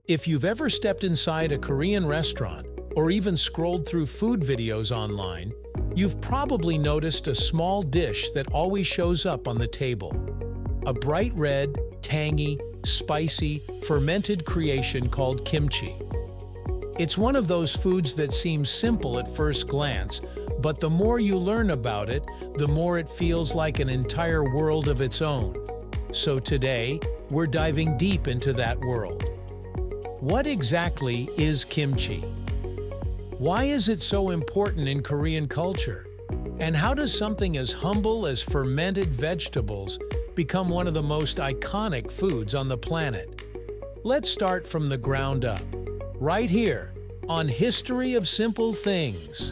If you've ever stepped inside a Korean restaurant or even scrolled through food videos online, you've probably noticed a small dish that always shows up on the table. A bright red, tangy, spicy, fermented creation called kimchi. It's one of those foods that seems simple at first glance, but the more you learn about it, the more it feels like an entire world of its own. So today, we're diving deep into that world. What exactly is kimchi? Why is it so important in Korean culture? And how does something as humble as fermented vegetables become one of the most iconic foods on the planet? Let's start from the ground up, right here on History of Simple Things.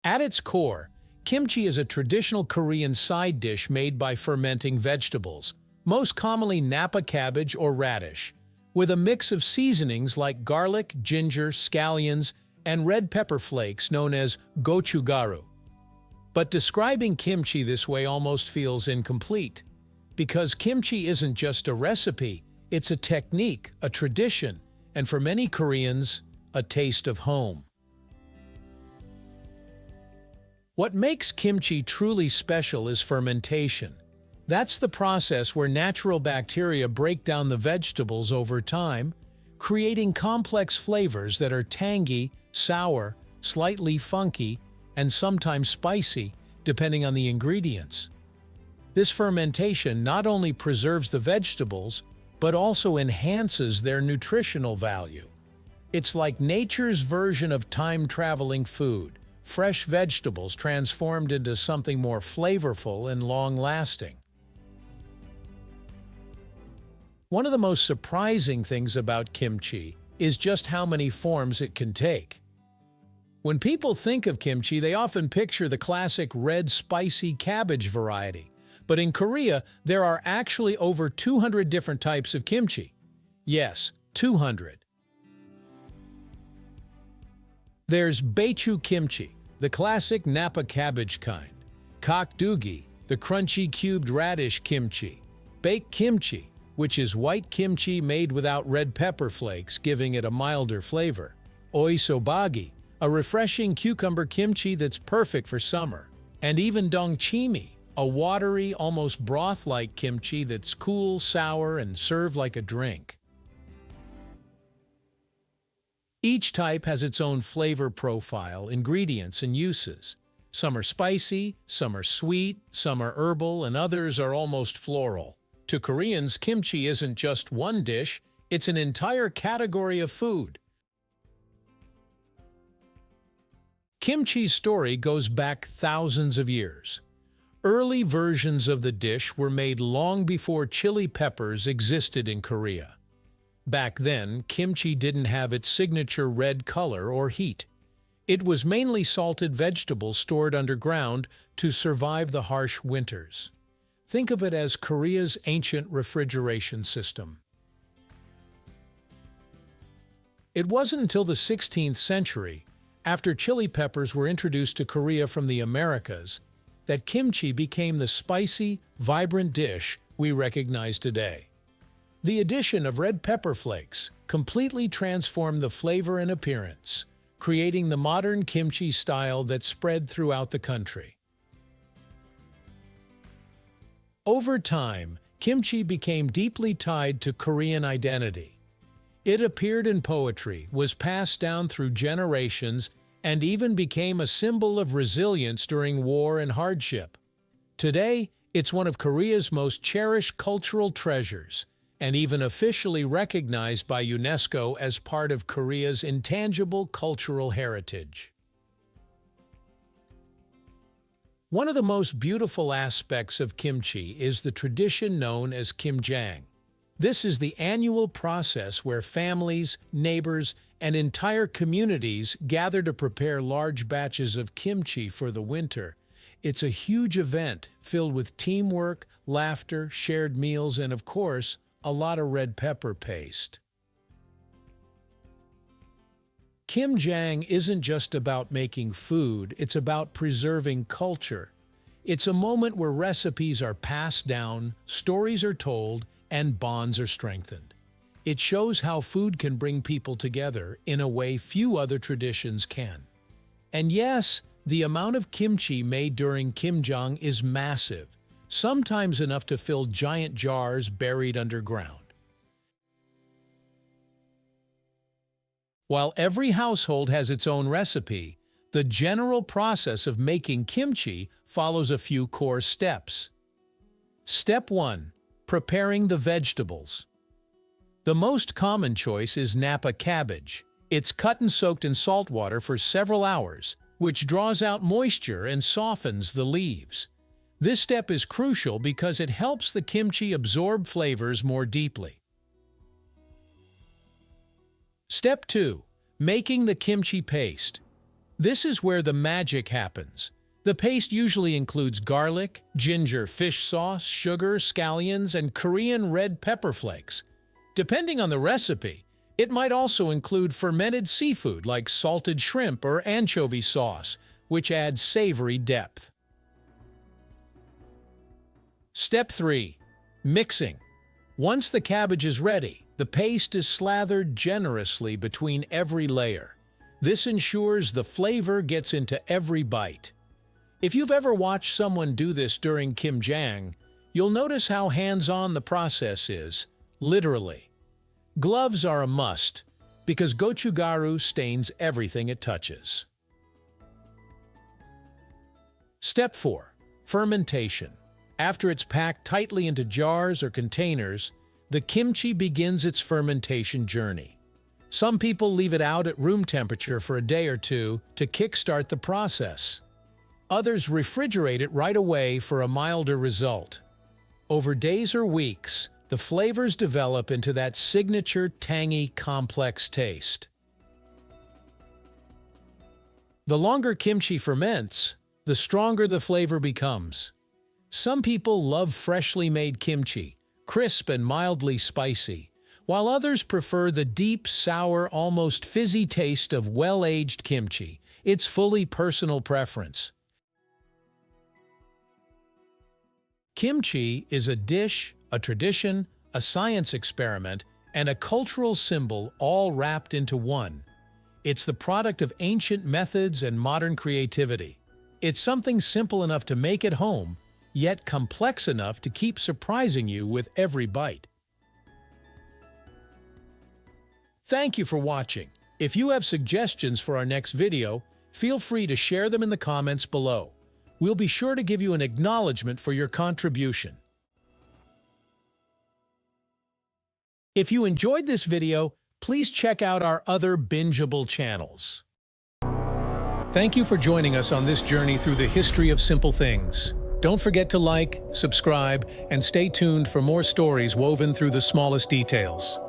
At its core, kimchi is a traditional Korean side dish made by fermenting vegetables, most commonly Napa cabbage or radish, with a mix of seasonings like garlic, ginger, scallions, and red pepper flakes known as gochugaru. But describing kimchi this way almost feels incomplete, because kimchi isn't just a recipe, it's a technique, a tradition, and for many Koreans, a taste of home. What makes kimchi truly special is fermentation. That's the process where natural bacteria break down the vegetables over time, creating complex flavors that are tangy, sour, slightly funky, and sometimes spicy, depending on the ingredients. This fermentation not only preserves the vegetables, but also enhances their nutritional value. It's like nature's version of time-traveling food. Fresh vegetables transformed into something more flavorful and long-lasting. One of the most surprising things about kimchi is just how many forms it can take. When people think of kimchi, they often picture the classic red spicy cabbage variety. But in Korea, there are actually over 200 different types of kimchi. Yes, 200. There's Baechu kimchi, the classic Napa cabbage kind, Gakdoogi, the crunchy cubed radish kimchi, baked kimchi, which is white kimchi made without red pepper flakes, giving it a milder flavor, oisobagi, a refreshing cucumber kimchi that's perfect for summer, and even dongchimi, a watery, almost broth-like kimchi that's cool, sour, and served like a drink. Each type has its own flavor profile, ingredients, and uses. Some are spicy, some are sweet, some are herbal, and others are almost floral. To Koreans, kimchi isn't just one dish, it's an entire category of food. Kimchi's story goes back thousands of years. Early versions of the dish were made long before chili peppers existed in Korea. Back then, kimchi didn't have its signature red color or heat. It was mainly salted vegetables stored underground to survive the harsh winters. Think of it as Korea's ancient refrigeration system. It wasn't until the 16th century, after chili peppers were introduced to Korea from the Americas, that kimchi became the spicy, vibrant dish we recognize today. The addition of red pepper flakes completely transformed the flavor and appearance, creating the modern kimchi style that spread throughout the country. Over time, kimchi became deeply tied to Korean identity. It appeared in poetry, was passed down through generations, and even became a symbol of resilience during war and hardship. Today, it's one of Korea's most cherished cultural treasures, and even officially recognized by UNESCO as part of Korea's intangible cultural heritage. One of the most beautiful aspects of kimchi is the tradition known as Kimjang. This is the annual process where families, neighbors, and entire communities gather to prepare large batches of kimchi for the winter. It's a huge event filled with teamwork, laughter, shared meals, and of course, a lot of red pepper paste. Kimjang isn't just about making food, it's about preserving culture. It's a moment where recipes are passed down, stories are told, and bonds are strengthened. It shows how food can bring people together in a way few other traditions can. And yes, the amount of kimchi made during Kimjang is massive, sometimes enough to fill giant jars buried underground. While every household has its own recipe, the general process of making kimchi follows a few core steps. Step 1. Preparing the vegetables. The most common choice is Napa cabbage. It's cut and soaked in salt water for several hours, which draws out moisture and softens the leaves. This step is crucial because it helps the kimchi absorb flavors more deeply. Step 2. Making the kimchi paste. This is where the magic happens. The paste usually includes garlic, ginger, fish sauce, sugar, scallions, and Korean red pepper flakes. Depending on the recipe, it might also include fermented seafood like salted shrimp or anchovy sauce, which adds savory depth. Step 3. Mixing. Once the cabbage is ready, the paste is slathered generously between every layer. This ensures the flavor gets into every bite. If you've ever watched someone do this during Kimjang, you'll notice how hands-on the process is, literally. Gloves are a must, because gochugaru stains everything it touches. Step 4. Fermentation. After it's packed tightly into jars or containers, the kimchi begins its fermentation journey. Some people leave it out at room temperature for a day or two to kickstart the process. Others refrigerate it right away for a milder result. Over days or weeks, the flavors develop into that signature tangy, complex taste. The longer kimchi ferments, the stronger the flavor becomes. Some people love freshly made kimchi, crisp and mildly spicy, while others prefer the deep, sour, almost fizzy taste of well-aged kimchi. It's fully personal preference. Kimchi is a dish, a tradition, a science experiment, and a cultural symbol all wrapped into one. It's the product of ancient methods and modern creativity. It's something simple enough to make at home, yet complex enough to keep surprising you with every bite. Thank you for watching. If you have suggestions for our next video, feel free to share them in the comments below. We'll be sure to give you an acknowledgement for your contribution. If you enjoyed this video, please check out our other bingeable channels. Thank you for joining us on this journey through the history of simple things. Don't forget to like, subscribe, and stay tuned for more stories woven through the smallest details.